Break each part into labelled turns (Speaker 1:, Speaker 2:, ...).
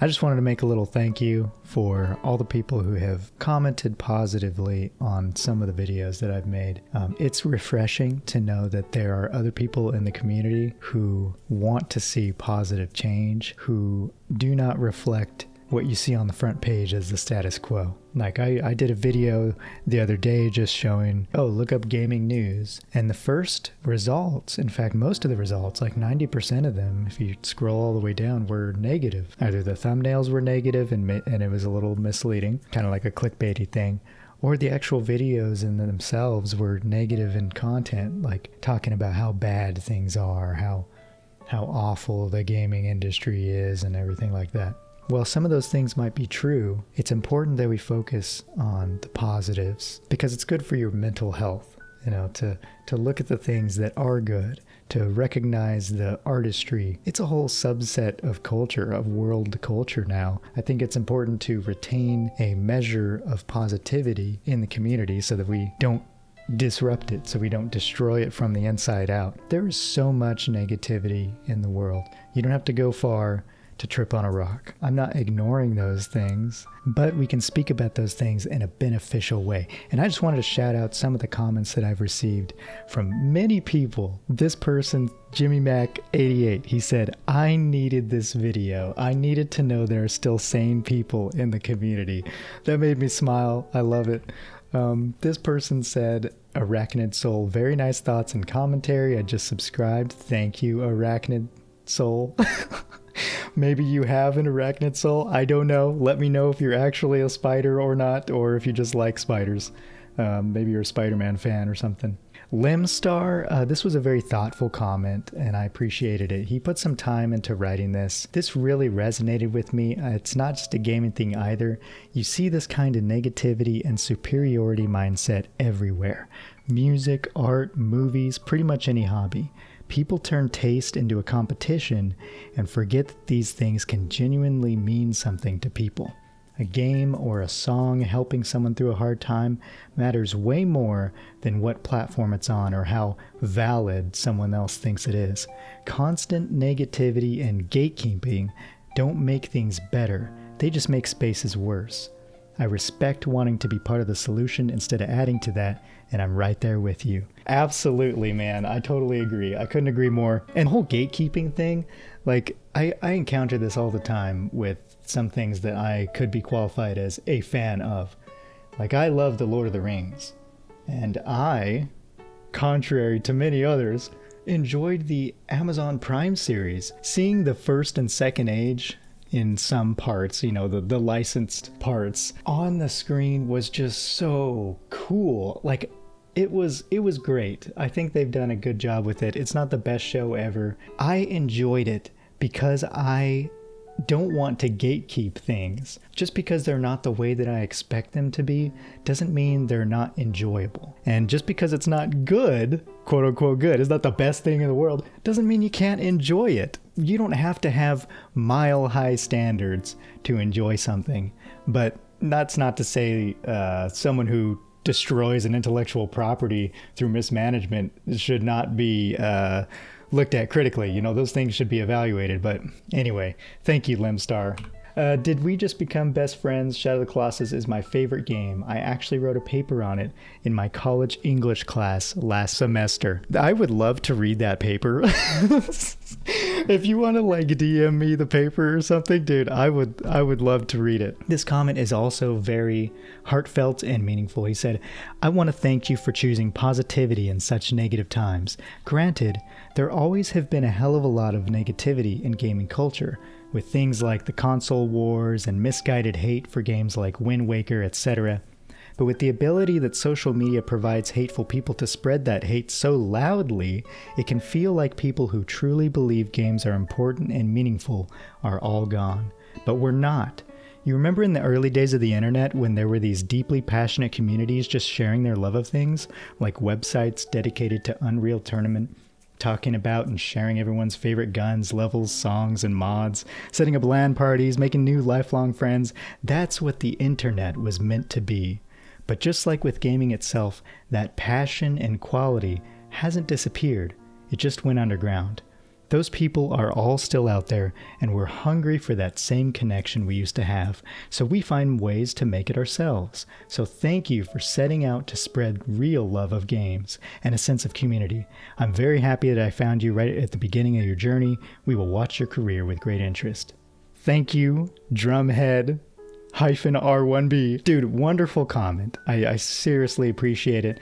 Speaker 1: I just wanted to make a little thank you for all the people who have commented positively on some of the videos that I've made. It's refreshing to know that there are other people in the community who want to see positive change, who do not reflect what you see on the front page as the status quo. Like I did a video the other day just showing, oh, look up gaming news. And the first results, in fact, most of the results, like 90% of them, if you scroll all the way down, were negative. Either the thumbnails were negative and it was a little misleading, kind of like a clickbaity thing, or the actual videos in themselves were negative in content, like talking about how bad things are, how awful the gaming industry is and everything like that. While some of those things might be true, it's important that we focus on the positives because it's good for your mental health, to look at the things that are good, to recognize the artistry. It's a whole subset of culture, of world culture now. I think it's important to retain a measure of positivity in the community so that we don't disrupt it, so we don't destroy it from the inside out. There is so much negativity in the world. You don't have to go far to trip on a rock. I'm not ignoring those things, but we can speak about those things in a beneficial way. And I just wanted to shout out some of the comments that I've received from many people. This person, Jimmy Mac 88, he said, I needed this video. I needed to know there are still sane people in the community. That made me smile. I love it. This person said, ArachnidSoul, very nice thoughts and commentary. I just subscribed. Thank you, ArachnidSoul. Maybe you have an arachnid soul. I don't know. Let me know if you're actually a spider or not, or if you just like spiders. Maybe you're a Spider-Man fan or something. Lemmstar, this was a very thoughtful comment, and I appreciated it. He put some time into writing this. This really resonated with me. It's not just a gaming thing either. You see this kind of negativity and superiority mindset everywhere. Music, art, movies, pretty much any hobby. People turn taste into a competition and forget that these things can genuinely mean something to people. A game or a song helping someone through a hard time matters way more than what platform it's on or how valid someone else thinks it is. Constant negativity and gatekeeping don't make things better. They just make spaces worse. I respect wanting to be part of the solution instead of adding to that, and I'm right there with you. Absolutely, man. I totally agree. I couldn't agree more. And the whole gatekeeping thing, like, I encounter this all the time with some things that I could be qualified as a fan of. Like, I love The Lord of the Rings, and I, contrary to many others, enjoyed the Amazon Prime series. Seeing the first and second age in some parts, the licensed parts on the screen was just so cool. Like, it was great. I think they've done a good job with it. It's not the best show ever. I enjoyed it because I don't want to gatekeep things. Just because they're not the way that I expect them to be doesn't mean they're not enjoyable. And just because it's not good, quote unquote good, it's not the best thing in the world, doesn't mean you can't enjoy it. You don't have to have mile-high standards to enjoy something. But that's not to say someone who destroys an intellectual property through mismanagement should not be looked at critically. Those things should be evaluated. But anyway, thank you, Lemmstar. Did we just become best friends? Shadow of the Colossus is my favorite game. I actually wrote a paper on it in my college English class last semester. I would love to read that paper. If you want to DM me the paper or something, dude, I would love to read it. This comment is also very heartfelt and meaningful. He said, I want to thank you for choosing positivity in such negative times. Granted, there always have been a hell of a lot of negativity in gaming culture, with things like the console wars and misguided hate for games like Wind Waker, etc. But with the ability that social media provides hateful people to spread that hate so loudly, it can feel like people who truly believe games are important and meaningful are all gone. But we're not. You remember in the early days of the internet when there were these deeply passionate communities just sharing their love of things, like websites dedicated to Unreal Tournament, talking about and sharing everyone's favorite guns, levels, songs, and mods, setting up LAN parties, making new lifelong friends? That's what the internet was meant to be. But just like with gaming itself, that passion and quality hasn't disappeared. It just went underground. Those people are all still out there, and we're hungry for that same connection we used to have, so we find ways to make it ourselves. So thank you for setting out to spread real love of games and a sense of community. I'm very happy that I found you right at the beginning of your journey. We will watch your career with great interest. Thank you, Drumhead -R1B. Dude, wonderful comment. I seriously appreciate it.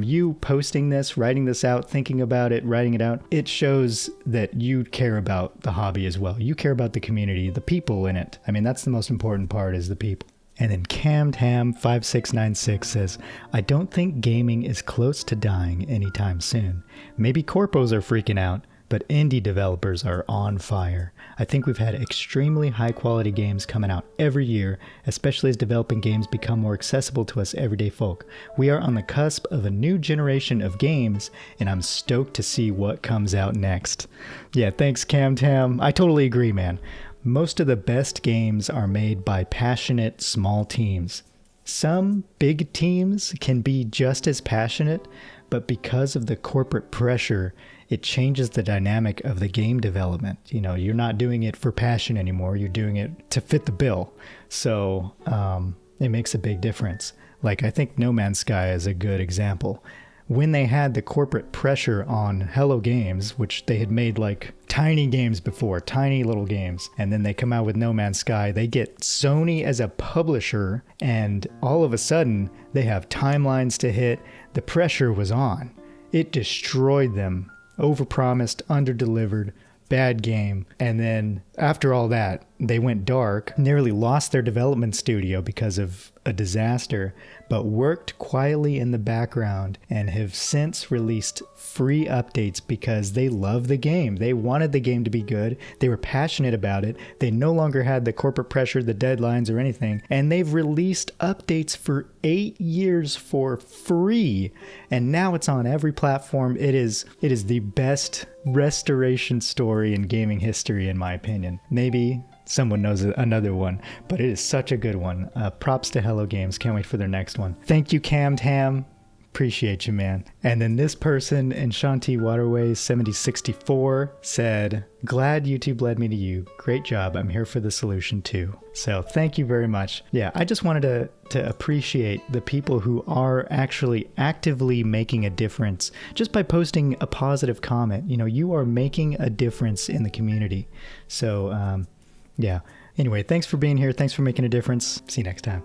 Speaker 1: You posting this, writing this out, thinking about it, writing it out, it shows that you care about the hobby as well. You care about the community, the people in it. I mean, that's the most important part, is the people. And then CamTam5696 says, I don't think gaming is close to dying anytime soon. Maybe corpos are freaking out, but indie developers are on fire. I think we've had extremely high quality games coming out every year, especially as developing games become more accessible to us everyday folk. We are on the cusp of a new generation of games, and I'm stoked to see what comes out next. Yeah, thanks CamTam. I totally agree, man. Most of the best games are made by passionate small teams. Some big teams can be just as passionate, but because of the corporate pressure, it changes the dynamic of the game development. You know, you're not doing it for passion anymore. You're doing it to fit the bill. So it makes a big difference. Like, I think No Man's Sky is a good example. When they had the corporate pressure on Hello Games, which they had made like tiny games before, tiny little games, and then they come out with No Man's Sky, they get Sony as a publisher, and all of a sudden they have timelines to hit. The pressure was on. It destroyed them. Overpromised, underdelivered, bad game. And then after all that, they went dark, nearly lost their development studio because of a disaster, but worked quietly in the background and have since released free updates because they love the game. They wanted the game to be good. They were passionate about it. They no longer had the corporate pressure, the deadlines, or anything. And they've released updates for 8 years for free. And now it's on every platform. It is the best restoration story in gaming history, in my opinion. Maybe someone knows another one, but it is such a good one. Props to Hello Games. Can't wait for their next one. Thank you, CamTam. Appreciate you, man. And then this person, Enchanti Waterways 7064, said, glad YouTube led me to you. Great job. I'm here for the solution too. So thank you very much. Yeah, I just wanted to appreciate the people who are actually actively making a difference just by posting a positive comment. You know, you are making a difference in the community. So, yeah. Anyway, thanks for being here. Thanks for making a difference. See you next time.